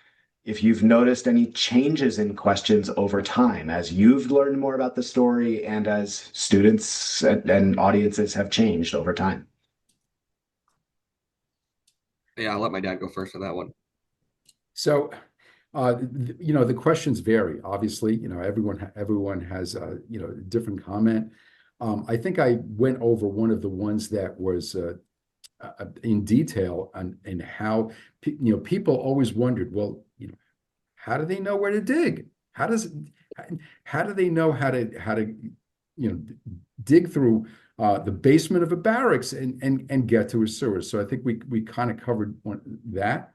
if you've noticed any changes in questions over time as you've learned more about the story and as students and audiences have changed over time. Yeah, I'll let my dad go first on that one. So, the questions vary. Obviously, everyone has different comment. I think I went over one of the ones that was in detail and how people always wondered, well, how do they know where to dig? How do they know how to dig through the basement of a barracks and get to a sewer? So I think we kind of covered that.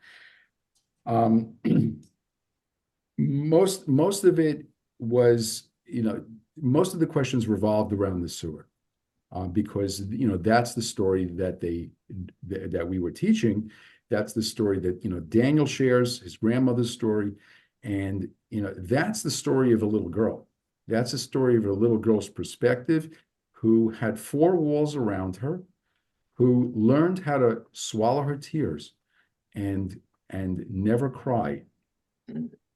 Most of it was, most of the questions revolved around the sewer, because that's the story that we were teaching. That's the story that Daniel shares, his grandmother's story, and that's the story of a little girl. That's the story of a little girl's perspective, who had four walls around her, who learned how to swallow her tears and never cry,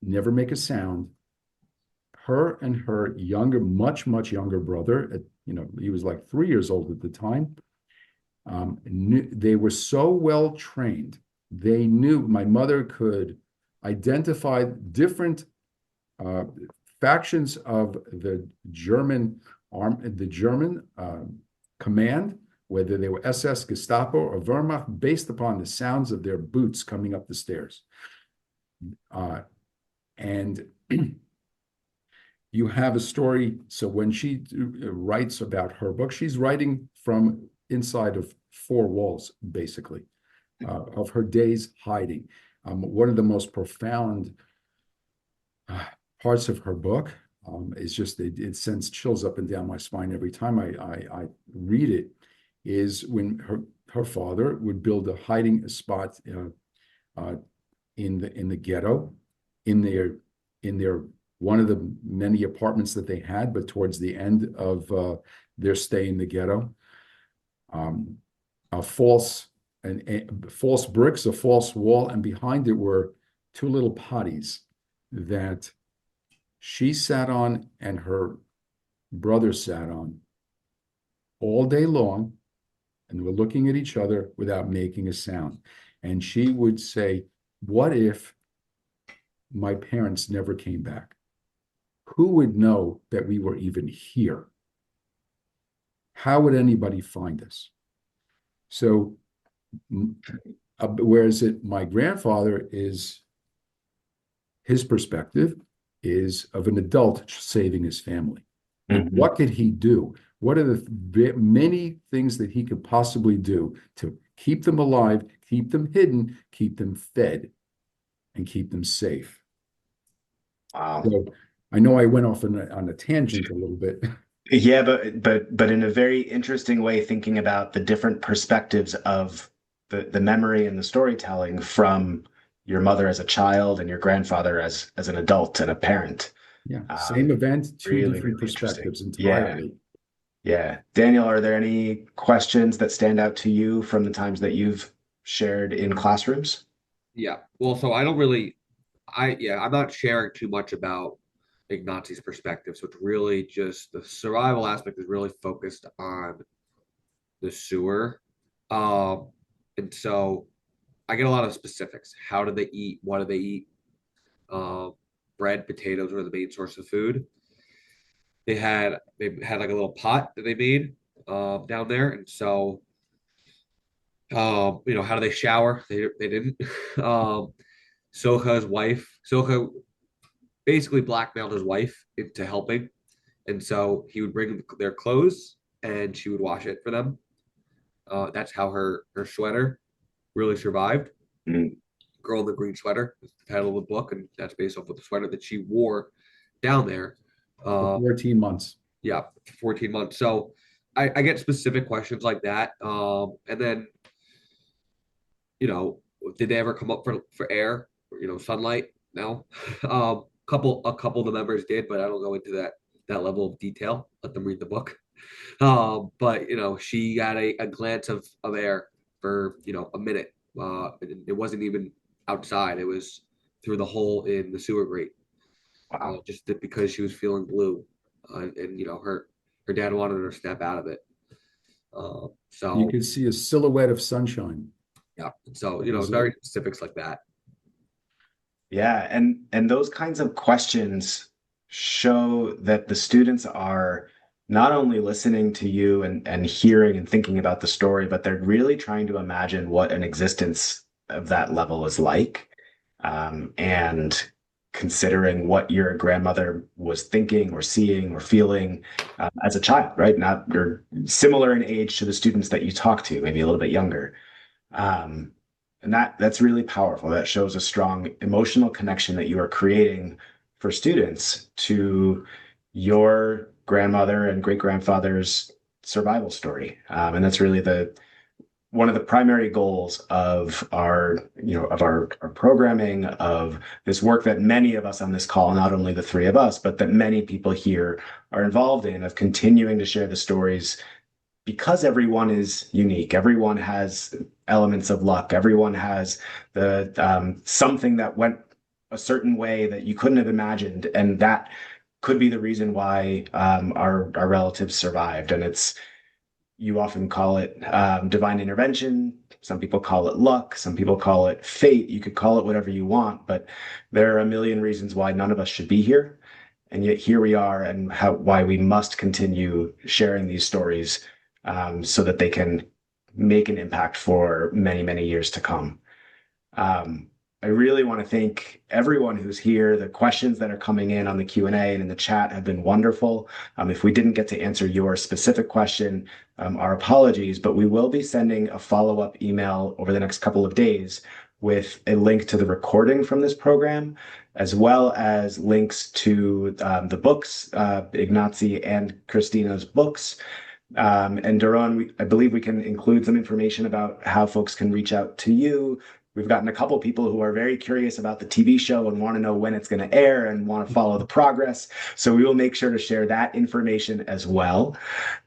never make a sound. Her and her younger, much younger brother, he was like 3 years old at the time. They were so well trained. They knew my mother could identify different factions of the German command, whether they were SS, Gestapo, or Wehrmacht, based upon the sounds of their boots coming up the stairs. And you have a story. So when she writes about her book, she's writing from inside of four walls, basically, of her days hiding. One of the most profound parts of her book is just, it sends chills up and down my spine every time I read it, is when her father would build a hiding spot in the ghetto, in their one of the many apartments that they had, but towards the end of their stay in the ghetto, false bricks, a false wall, and behind it were two little potties that she sat on and her brother sat on all day long, and were looking at each other without making a sound. And she would say, what if my parents never came back? Who would know that we were even here? How would anybody find us? So, whereas my grandfather his perspective is of an adult saving his family. Mm-hmm. What could he do? What are the many things that he could possibly do to keep them alive, keep them hidden, keep them fed, and keep them safe? Wow. So I know I went off on a tangent a little bit. Yeah, but in a very interesting way, thinking about the different perspectives of the memory and the storytelling from your mother as a child and your grandfather as an adult and a parent. Yeah, same event, two really, different really perspectives entirely. Yeah. Daniel, are there any questions that stand out to you from the times that you've shared in classrooms? Yeah. Well, so I don't really, I'm not sharing too much about Ignacy's perspective. So it's really just the survival aspect is really focused on the sewer. Um, and so I get a lot of specifics. How do they eat? What do they eat? Um, Bread, potatoes were the main source of food. They had like a little pot that they made down there, and so how do they shower? They didn't. Um, Soha's wife, Soha basically blackmailed his wife into helping, and so he would bring their clothes and she would wash it for them. That's how her sweater really survived. Mm. Girl in the Green Sweater is the title of the book, and that's based off of the sweater that she wore down there. For Uh, 14 months. yeah, 14 months. So I get specific questions like that. And then, you know, did they ever come up for air, or, sunlight? No. A couple of the members did, but I don't go into that level of detail. Let them read the book. But she got a glance of air for a minute. It wasn't even outside. It was through the hole in the sewer grate. Wow. Because she was feeling blue, and her dad wanted her to snap out of it. You So could see a silhouette of sunshine. yeah, so That was very it. specifics like that. Yeah, and those kinds of questions show that the students are not only listening to you and hearing and thinking about the story, but they're really trying to imagine what an existence of that level is like. And considering what your grandmother was thinking or seeing or feeling as a child, right? Not you're similar in age to the students that you talk to, maybe a little bit younger. Um, and that's really powerful. That shows a strong emotional connection that you are creating for students to your grandmother and great grandfather's survival story. And that's really the one of the primary goals of our programming, of this work that many of us on this call, not only the three of us, but that many people here are involved in, of continuing to share the stories because everyone is unique. Everyone has elements of luck. Everyone has the something that went a certain way that you couldn't have imagined, and that could be the reason why our relatives survived. And it's you often call it divine intervention. Some people call it luck. Some people call it fate. You could call it whatever you want, but there are a million reasons why none of us should be here. And yet here we are, and why we must continue sharing these stories so that they can make an impact for many, many years to come. I really want to thank everyone who's here. The questions that are coming in on the Q&A and in the chat have been wonderful. If we didn't get to answer your specific question, our apologies, but we will be sending a follow-up email over the next couple of days with a link to the recording from this program, as well as links to the books, Ignacy and Krystyna's books. And Doron, I believe we can include some information about how folks can reach out to you. We've gotten a couple people who are very curious about the TV show and want to know when it's going to air and want to follow the progress. So we will make sure to share that information as well.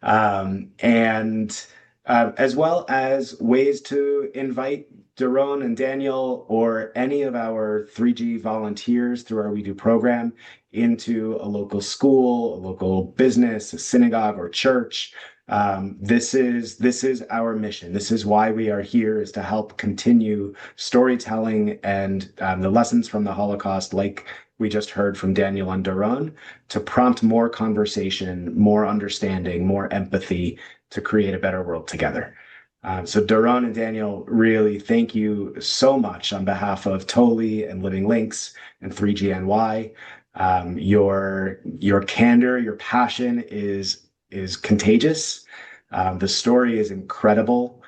And as well as ways to invite Doron and Daniel or any of our 3G volunteers through our We Do program into a local school, a local business, a synagogue or church. This is our mission. This is why we are here, is to help continue storytelling and the lessons from the Holocaust, like we just heard from Daniel and Doron, to prompt more conversation, more understanding, more empathy to create a better world together. So Doron and Daniel, really thank you so much on behalf of Toli and Living Links and 3GNY. Your candor, your passion is contagious. The story is incredible,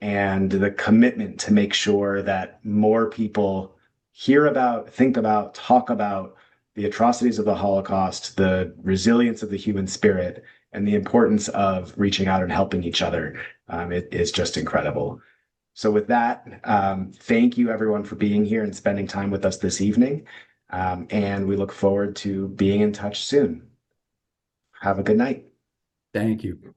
and the commitment to make sure that more people hear about, think about, talk about the atrocities of the Holocaust, the resilience of the human spirit, and the importance of reaching out and helping each other. It is just incredible. So with that, thank you everyone for being here and spending time with us this evening. And we look forward to being in touch soon. Have a good night. Thank you.